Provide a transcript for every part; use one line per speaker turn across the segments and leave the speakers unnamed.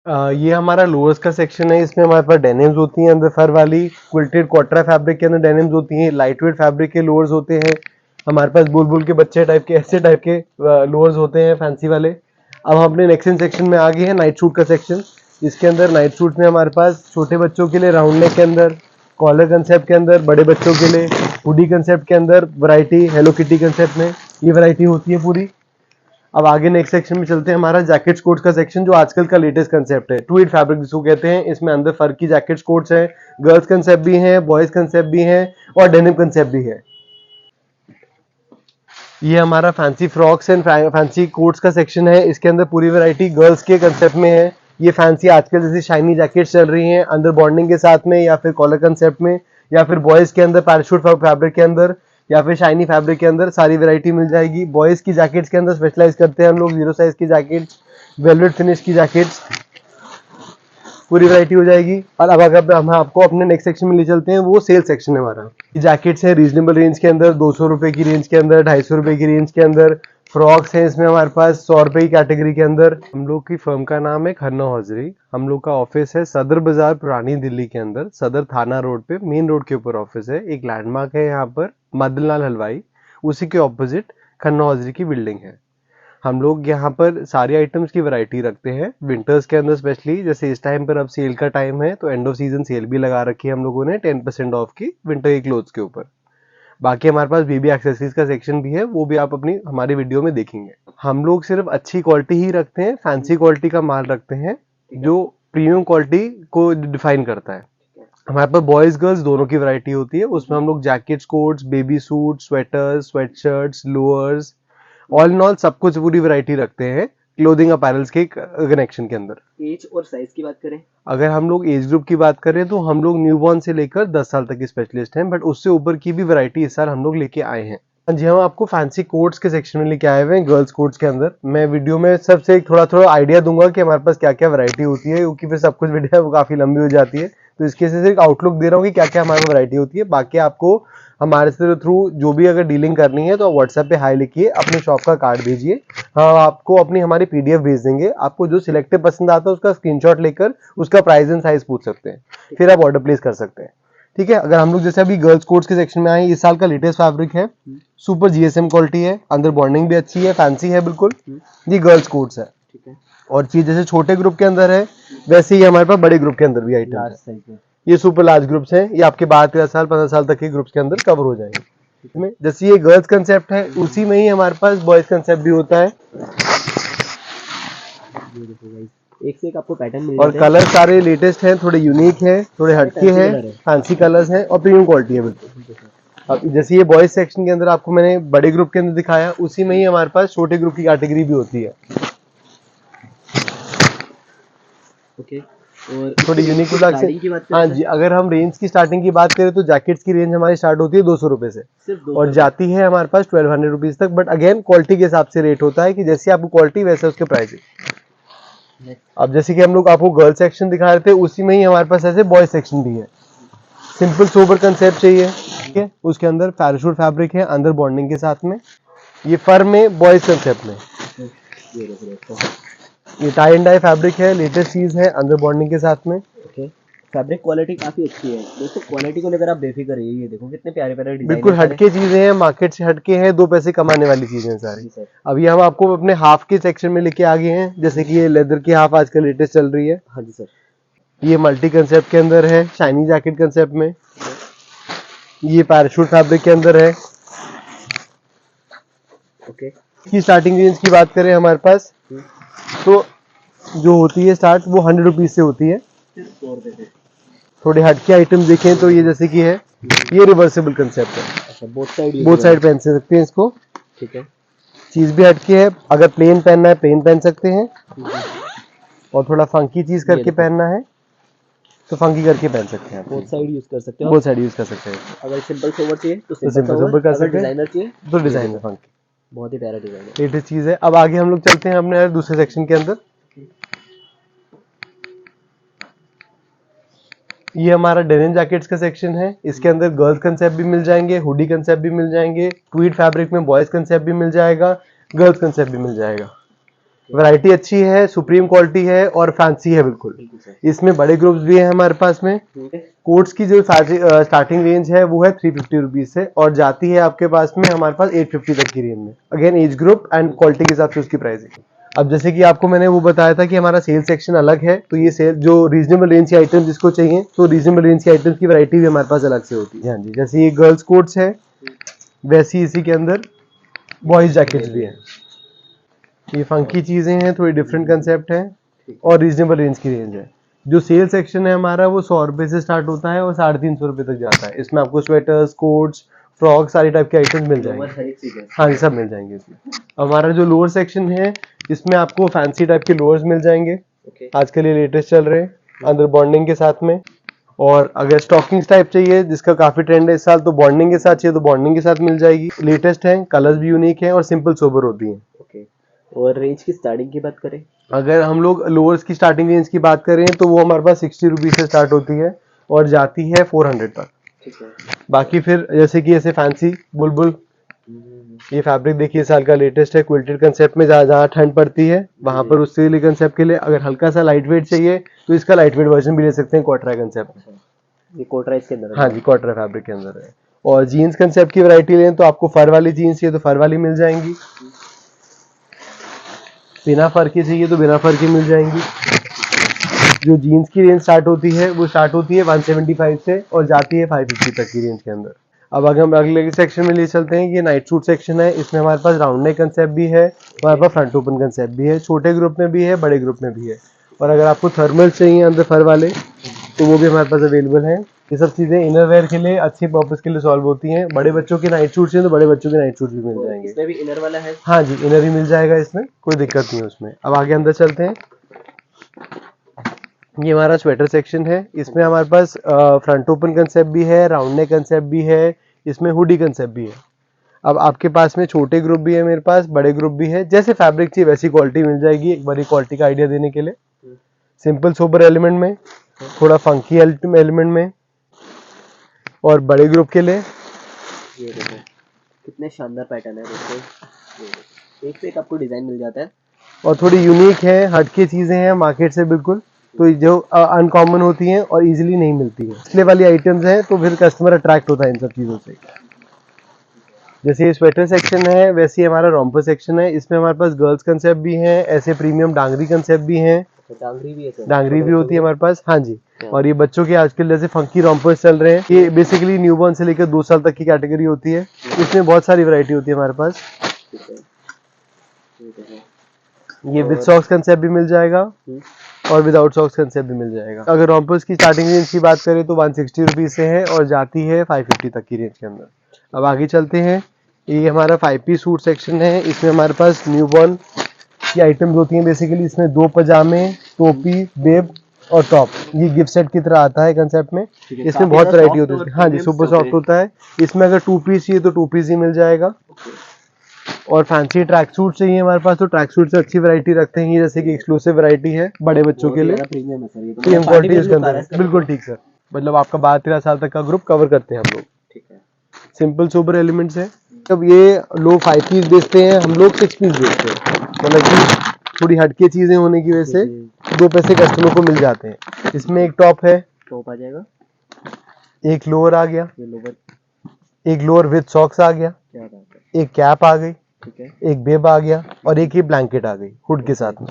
ये हमारा लोअर्स का सेक्शन है। इसमें हमारे पास डेनिम्स होती हैं अंदर फर वाली, क्विल्टेड क्वार्टरा फैब्रिक के अंदर डेनिम्स होती हैं, लाइट वेट फैब्रिक के लोअर्स होते हैं हमारे पास, बुलबुल के बच्चे टाइप के ऐसे टाइप के लोअर्स होते हैं फैंसी वाले। अब हम अपने नेक्स्ट सेक्शन में आ गए हैं, नाइट सूट का सेक्शन। इसके अंदर नाइट सूट में हमारे पास छोटे बच्चों के लिए राउंड नेक के अंदर, कॉलर कंसेप्ट के अंदर, बड़े बच्चों के लिए हुडी कंसेप्ट के अंदर वैरायटी, हेलो किटी कंसेप्ट में ये वैरायटी होती है पूरी। अब आगे नेक्स्ट सेक्शन में चलते हैं, हमारा जैकेट्स कोट्स का सेक्शन, जो आजकल का लेटेस्ट कंसेप्ट है, ट्वीड फैब्रिक जिसको कहते हैं। इसमें अंदर फर की जैकेट्स कोट्स हैं, गर्ल्स कंसेप्ट भी हैं, बॉयज कंसेप्ट भी हैं और डेनिम कंसेप्ट भी है। ये हमारा fancy frocks and fancy coats का सेक्शन है। इसके अंदर पूरी वैरायटी गर्ल्स के कंसेप्ट में है। ये फैंसी आजकल जैसे शाइनी जैकेट्स चल रही हैं अंदर बॉन्डिंग के साथ में, या फिर कॉलर कंसेप्ट में, या फिर बॉयज के अंदर पैराशूट फैब्रिक के अंदर, या फिर शाइनी फैब्रिक के अंदर, सारी वैरायटी मिल जाएगी। बॉयज की जैकेट्स के अंदर स्पेशलाइज करते हैं हम लोग, 0 साइज की जैकेट्स, वेलवेट फिनिश की जैकेट्स, पूरी वैरायटी हो जाएगी। और अब अगर हम आपको अपने नेक्स्ट सेक्शन में ले चलते हैं, वो सेल सेक्शन है हमारा। जैकेट्स है रीजनेबल रेंज के अंदर, 200 रुपए की रेंज के अंदर, 250 रुपए की रेंज के अंदर। फ्रॉक्स है इसमें हमारे पास 100 रुपए की कैटेगरी के अंदर। हम लोग की फर्म का नाम है खन्ना हौजरी। हम लोग का ऑफिस है सदर बाजार पुरानी दिल्ली के अंदर, सदर थाना रोड पे, मेन रोड के ऊपर ऑफिस है। एक लैंडमार्क है यहाँ पर मदनलाल हलवाई, उसी के ऑपोजिट खन्ना हौजरी की बिल्डिंग है। हम लोग यहाँ पर सारी आइटम्स की वैरायटी रखते हैं विंटर्स के अंदर, स्पेशली जैसे इस टाइम पर अब सेल का टाइम है तो एंड ऑफ सीजन सेल भी लगा रखी है हम लोगों ने 10% ऑफ की विंटर के क्लोथ्स के ऊपर। बाकी हमारे पास बेबी एक्सेसरीज का सेक्शन भी है, वो भी आप अपनी हमारी वीडियो में देखेंगे। हम लोग सिर्फ अच्छी क्वालिटी ही रखते हैं, फैंसी क्वालिटी का माल रखते हैं जो प्रीमियम क्वालिटी को डिफाइन करता है। हमारे पास बॉयज गर्ल्स दोनों की वैरायटी होती है। उसमें हम लोग jackets, quotes, baby suit, sweaters, sweatshirts, lowers, all in all सब कुछ पूरी वैरायटी रखते हैं क्लोथिंग अपैरल्स के कनेक्शन के अंदर।
एज और साइज की बात करें,
अगर हम लोग एज ग्रुप की बात करें तो हम लोग न्यूबॉर्न से लेकर 10 साल तक के स्पेशलिस्ट हैं, बट उससे ऊपर की भी वैरायटी इस साल हम लोग लेके आए हैं। जी, हम आपको फैंसी कोट्स के सेक्शन में लेके आए हुए हैं, गर्ल्स कोट्स के अंदर। मैं वीडियो में सबसे थोड़ा थोड़ा आइडिया दूंगा कि हमारे पास क्या क्या वैरायटी होती है, क्योंकि फिर सब कुछ वीडियो वो काफी लंबी हो जाती है, तो इसके से सिर्फ आउटलुक दे रहा हूँ कि क्या क्या हमारे वैरायटी होती है। बाकी आपको हमारे से थ्रू जो भी अगर डीलिंग करनी है तो व्हाट्सएप पे हाई लिखिए, अपने शॉप का कार्ड भेजिए, हाँ आपको अपनी हमारी पीडीएफ भेज देंगे। आपको जो सिलेक्टेड पसंद आता है उसका स्क्रीनशॉट लेकर उसका प्राइस एंड साइज पूछ सकते हैं, फिर आप ऑर्डर प्लेस कर सकते हैं। ठीक है, अगर हम लोग जैसे अभी गर्ल्स कोट्स के सेक्शन में आए, इस साल का लेटेस्ट फैब्रिक है, सुपर जीएसएम क्वालिटी है, अंदर बॉन्डिंग भी अच्छी है, फैंसी है बिल्कुल। ये गर्ल्स कोट्स है।
ठीक है।
और चीज जैसे छोटे ग्रुप के अंदर है वैसे ही हमारे पास बड़े ग्रुप के अंदर भी आइटम है। ये सुपर लार्ज ग्रुप्स हैं, ये आपके 12-13 साल 15 साल तक के ग्रुप्स के अंदर कवर हो जाएंगे। इसमें जैसे ये गर्ल्स कंसेप्ट है, उसी में ही हमारे पास बॉयज कंसेप्ट भी होता है।
एक से एक आपको पैटर्न मिल
और
जाते हैं।
कलर सारे लेटेस्ट हैं, थोड़े यूनिक हैं, थोड़े हटके हैं, फैंसी कलर्स हैं और प्रीमियम क्वालिटी है बिल्कुल। अब जैसे ये बॉयज सेक्शन के अंदर आपको मैंने बड़े ग्रुप के अंदर दिखाया, उसी में ही हमारे पास छोटे ग्रुप की कैटेगरी भी होती है।
ओके। और
थोड़ी यूनिक हाँ जी, अगर हम रेंज की स्टार्टिंग की बात करें तो जैकेट्स की रेंज हमारी स्टार्ट होती है 200 रुपए से और जाती है हमारे पास 1200 रुपीज तक, बट अगेन क्वालिटी के हिसाब से रेट होता है कि जैसे आपको क्वालिटी वैसे उसके प्राइस। अब जैसे कि हम लोग आपको गर्ल सेक्शन दिखा रहे थे, उसी में ही हमारे पास ऐसे बॉयज सेक्शन भी है। सिंपल सोबर कंसेप्ट चाहिए, ठीक है, उसके अंदर पैराशूट फैब्रिक है अंदर बॉन्डिंग के साथ में, ये फर में बॉयज कंसेप्ट में। ये टाई एंड डाई फैब्रिक है, लेटेस्ट चीज है, अंदर बॉन्डिंग के साथ में।
ओके। फैब्रिक क्वालिटी काफी अच्छी है दोस्तों, क्वालिटी को लेकर आप बेफिक्र रहिए। ये देखो कितने प्यारे प्यारे डिजाइन,
बिल्कुल हटके चीजें हैं, मार्केट से हटके हैं, 2 पैसे कमाने वाली चीजें हैं सारी। अभी हम आपको अपने हाफ के सेक्शन में लेके आ गए हैं, जैसे कि ये लेदर की हाफ आजकल लेटेस्ट चल रही है।
हाँ जी सर।
ये मल्टी कंसेप्ट के अंदर है, शाइनी जैकेट कंसेप्ट में। ये पैराशूट फैब्रिक के अंदर है।
ओके।
की स्टार्टिंग रेंज की बात करें हमारे पास तो जो होती है स्टार्ट वो 100 रुपीज से होती है। थोड़े हटके आइटम देखें तो ये जैसे कि है, ये रिवर्सेबल कंसेप्ट है।
अच्छा, बोथ
साइड पहन सकते हैं इसको।
ठीक है।
चीज भी हटके है, अगर प्लेन पहनना है प्लेन पहन सकते हैं, और थोड़ा फंकी चीज करके पहनना है तो फंकी करके पहन सकते हैं।
बोथ साइड यूज कर सकते हो,
बोथ साइड यूज कर सकते हैं।
अगर सिंपल सोवर चाहिए तो
सिंपल सोवर कर सकते हैं,
डिजाइनर चाहिए
तो डिजाइनर फंकी।
बहुत ही प्यारा डिजाइन है,
लेटेस्ट चीज है। अब आगे हम लोग चलते हैं अपने दूसरे सेक्शन के अंदर। ये हमारा डेनिम जैकेट्स का सेक्शन है। इसके अंदर गर्ल्स कंसेप्ट भी मिल जाएंगे, हुडी कंसेप्ट भी मिल जाएंगे, ट्वीड फैब्रिक में बॉयज कंसेप्ट भी मिल जाएगा, गर्ल्स कंसेप्ट भी मिल जाएगा। वैरायटी अच्छी है, सुप्रीम क्वालिटी है और फैंसी है बिल्कुल।
बिल्कुल सर।
इसमें बड़े ग्रुप्स भी हैं हमारे पास में।
ठीक है।
कोट्स की जो स्टार्टिंग रेंज है वो है 350 रुपीज से और जाती है आपके पास में हमारे पास 850 तक की रेंज में। Again age group and quality के हिसाब से उसकी प्राइसिंग। अब जैसे कि आपको मैंने वो बताया था कि हमारा सेल सेक्शन अलग है, तो ये सेल जो रीजनेबल रेंज की आइटम जिसको चाहिए तो रीजनेबल रेंज की आइटम की वैरायटी भी हमारे पास अलग से होती है। हाँ जी, जैसे ये गर्ल्स कोट्स है वैसी इसी के अंदर बॉयज जैकेट्स भी हैं। ये फंकी चीजें हैं, थोड़ी डिफरेंट कंसेप्ट है और रीजनेबल रेंज की रेंज है। जो सेल सेक्शन है हमारा वो 100 रुपए से स्टार्ट होता है और 350 रुपए तक जाता है। इसमें आपको स्वेटर्स, कोट्स, फ्रॉक सारी टाइप के आइटम्स मिल
लोअर
जाएंगे।
हर एक चीज है।
हाँ ये सब मिल जाएंगे इसमें। हमारा जो लोअर सेक्शन है इसमें आपको फैंसी टाइप के लोअर्स मिल जाएंगे।
ओके।
आजकल ये लेटेस्ट चल रहे हैं अंदर बॉन्डिंग के साथ में। और अगर स्टॉकिंग्स टाइप चाहिए जिसका काफी ट्रेंड है इस साल, तो बॉन्डिंग के साथ चाहिए तो बॉन्डिंग के साथ मिल जाएगी। लेटेस्ट है, कलर्स भी यूनिक है और सिंपल सोबर होती है।
ओके। और रेंज की स्टार्टिंग की बात करें?
अगर हम लोग लोअर्स की स्टार्टिंग रेंज की बात करें तो वो हमारे पास 60 रुपीज से स्टार्ट होती है और जाती है 400 तक।
ठीक है।
बाकी फिर जैसे कि ऐसे फैंसी बुलबुल, ये फैब्रिक देखिए साल का लेटेस्ट है, क्विल्टेड कंसेप्ट में जहाँ जहाँ ठंड पड़ती है वहां पर उसके लिए कंसेप्ट के लिए अगर हल्का सा लाइट वेट चाहिए तो इसका लाइट वेट वर्जन भी ले सकते हैं क्वार्टरा कंसेप्ट।
ये कोटरा इसके अंदर है?
हाँ जी, क्वार्टरा फैब्रिक के अंदर है। और जीन्स कंसेप्ट की वैरायटी लें तो आपको फर वाली जीन्स चाहिए तो फर वाली मिल जाएंगी, बिना फर की चाहिए तो बिना फर की मिल जाएंगी। जो जीन्स की रेंज स्टार्ट होती है वो स्टार्ट होती है 175 से और जाती है 550 तक की रेंज के अंदर। अब अगर हम अगले सेक्शन में ले चलते हैं, ये नाइट सूट सेक्शन है। इसमें हमारे पास राउंड नेक कंसेप्ट भी है, हमारे पास फ्रंट ओपन कंसेप्ट भी है, छोटे ग्रुप में भी है, बड़े ग्रुप में भी है। और अगर आपको थर्मल चाहिए अंदर फर वाले तो वो भी हमारे पास अवेलेबल है। ये सब चीजें इनर वेयर के लिए अच्छी पर्पस के लिए सॉल्व होती हैं। बड़े बच्चों के नाइट सूट चाहिए तो बड़े बच्चों के नाइट सूट भी मिल जाएंगे।
इसमें भी इनर वाला है?
हाँ जी, इनर ही मिल जाएगा, इसमें कोई दिक्कत नहीं है उसमें। अब आगे अंदर चलते हैं। ये हमारा स्वेटर सेक्शन है। इसमें हमारे पास फ्रंट ओपन कंसेप्ट भी है, राउंड नेक कंसेप्ट भी है, इसमें हुडी कंसेप्ट भी है। अब आपके पास में छोटे ग्रुप भी है, मेरे पास बड़े ग्रुप भी है। जैसे फैब्रिक चाहिए वैसी क्वालिटी मिल जाएगी। एक बार क्वालिटी का आइडिया देने के लिए, सिंपल सोबर एलिमेंट में, थोड़ा फंकी एलिमेंट में, और बड़े ग्रुप के लिए
ये देखो कितने शानदार पैटर्न है दोस्तों। ये देखो, एक से एक आपको डिजाइन मिल जाता है
और थोड़ी यूनिक है, हटके चीजें हैं मार्केट से बिल्कुल, तो जो अनकॉमन होती हैं और इजीली नहीं मिलती है इसलिए वाली आइटम्स हैं, तो फिर कस्टमर अट्रैक्ट होता है इन सब चीजों से। जैसे ये स्वेटर सेक्शन है वैसे ही हमारा रॉम्पर सेक्शन है। इसमें हमारे पास गर्ल्स कंसेप्ट भी हैं, ऐसे प्रीमियम डांगरी कंसेप्ट भी हैं।
डांगरी भी है सर?
डांगरी भी होती है हमारे पास, हाँ जी। और ये बच्चों के आजकल जैसे फंकी रॉम्पर्स चल रहे हैं, ये बेसिकली न्यूबॉर्न से लेकर 2 साल तक की कैटेगरी होती है। इसमें बहुत सारी वैरायटी होती है हमारे पास। ये विद सॉक्स कंसेप्ट भी मिल जाएगा और विदाउट सॉक्स कंसेप्ट भी मिल जाएगा। अगर रॉम्पर्स की स्टार्टिंग रेंज की बात करें तो 160 रुपीज से है और जाती है 550 तक की रेंज के अंदर। अब आगे चलते हैं। ये हमारा 5 पीस सूट सेक्शन है। इसमें हमारे पास न्यूबॉर्न की आइटम्स होती हैं बेसिकली। इसमें 2 पजामे, टोपी, बेब और टॉप, ये गिफ्ट सेट की तरह आता है कंसेप्ट में। इसमें बहुत वैरायटी होती है। हाँ जी, सुपर सॉफ्ट होता है। इसमें अगर 2 पीस चाहिए तो 2 पीस ही मिल जाएगा। और फैंसी ट्रैक सूट चाहिए हमारे पास तो ट्रैक सूट से अच्छी वैरायटी रखते हैं, जैसे कि एक्सक्लूसिव वैरायटी है बड़े बच्चों के लिए।
प्रीमियम है सर ये तो।
प्रीमियम क्वालिटी इसके अंदर है। बिल्कुल ठीक सर, मतलब आपका 12-13 साल तक का ग्रुप कवर करते हैं हम लोग।
ठीक है।
सिंपल सोबर एलिमेंट्स है। जब ये लोग 5 पीस बेचते हैं, हम लोग 6 पीस बेचते हैं, मतलब कि थोड़ी हटके चीजें होने की वजह से 2 पैसे कस्टमर को मिल जाते हैं। इसमें एक टॉप है,
टॉप आ जाएगा,
एक लोअर आ गया,
ये लोअर,
एक लोअर विद सॉक्स आ गया,
क्या बात है,
एक कैप आ गई,
ठीक है,
एक बेब आ गया और एक ये ब्लैंकेट आ गई हुड के साथ में।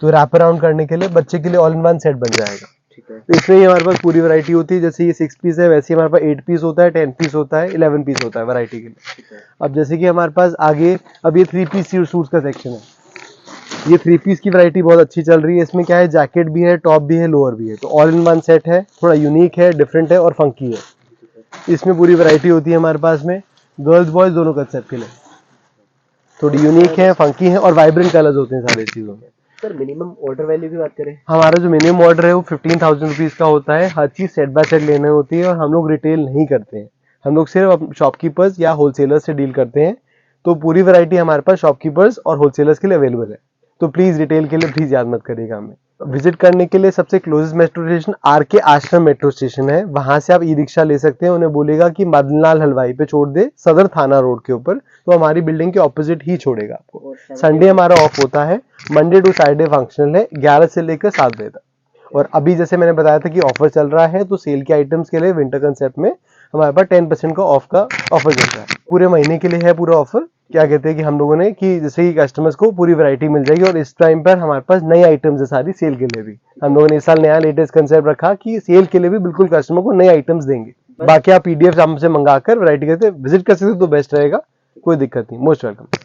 तो रैप अराउंड करने के लिए बच्चे के लिए ऑल इन वन सेट बन जाएगा।
ठीक है।
तो इसमें ही हमारे पास पूरी वैरायटी होती है। जैसे ये 6 पीस है वैसे ही हमारे पास 8 पीस होता है, 10 पीस होता है, 11 पीस होता है वैरायटी के लिए।
ठीक है।
अब जैसे कि हमारे पास आगे अब ये 3 पीस सूट्स का सेक्शन है। ये 3 पीस की वैरायटी बहुत अच्छी चल रही है। इसमें क्या है, जैकेट भी है, टॉप भी है, लोअर भी है, तो ऑल इन वन सेट है। थोड़ा यूनिक है, डिफरेंट है और फंकी है। इसमें पूरी वैरायटी होती है हमारे पास में, गर्ल्स बॉयज दोनों कंसेप्ट के लिए। थोड़ी यूनिक है, फंकी है और वाइब्रेंट कलर्स होते हैं सारे चीजों में।
सर मिनिमम ऑर्डर वैल्यू की बात करें,
हमारा जो मिनिमम ऑर्डर है वो 15,000 रुपीज का होता है। हर चीज सेट बाय सेट लेने होती है और हम लोग रिटेल नहीं करते हैं। हम लोग सिर्फ शॉपकीपर्स या होलसेलर्स से डील करते हैं। तो पूरी वैरायटी हमारे पास शॉपकीपर्स और होलसेलर्स के लिए अवेलेबल है। तो प्लीज रिटेल के लिए प्लीज याद मत करिएगा हमें। विजिट करने के लिए सबसे क्लोजेस्ट मेट्रो स्टेशन आरके आश्रम मेट्रो स्टेशन है, वहां से आप ई रिक्शा ले सकते हैं। उन्हें बोलेगा कि मदनलाल हलवाई पे छोड़ दे सदर थाना रोड के ऊपर, तो हमारी बिल्डिंग के ऑपोजिट ही छोड़ेगा आपको। संडे हमारा ऑफ होता है, मंडे टू फ्राइडे फंक्शनल है 11 से लेकर 7 बजे तक। और अभी जैसे मैंने बताया था कि ऑफर चल रहा है, तो सेल के आइटम्स के लिए विंटर कंसेप्ट में हमारे पास 10% का ऑफ का ऑफर चल रहा है। पूरे महीने के लिए है पूरा ऑफर। क्या कहते हैं कि हम लोगों ने कि जैसे कि कस्टमर्स को पूरी वैरायटी मिल जाएगी, और इस टाइम पर हमारे पास नई आइटम्स है सारी सेल के लिए भी। हम लोगों ने इस साल नया लेटेस्ट कंसेप्ट रखा कि सेल के लिए भी बिल्कुल कस्टमर को नई आइटम्स देंगे। बाकी आप पीडीएफ हमसे मंगाकर वैरायटी करते विजिट कर सकते हो तो बेस्ट रहेगा, कोई दिक्कत नहीं। Most welcome.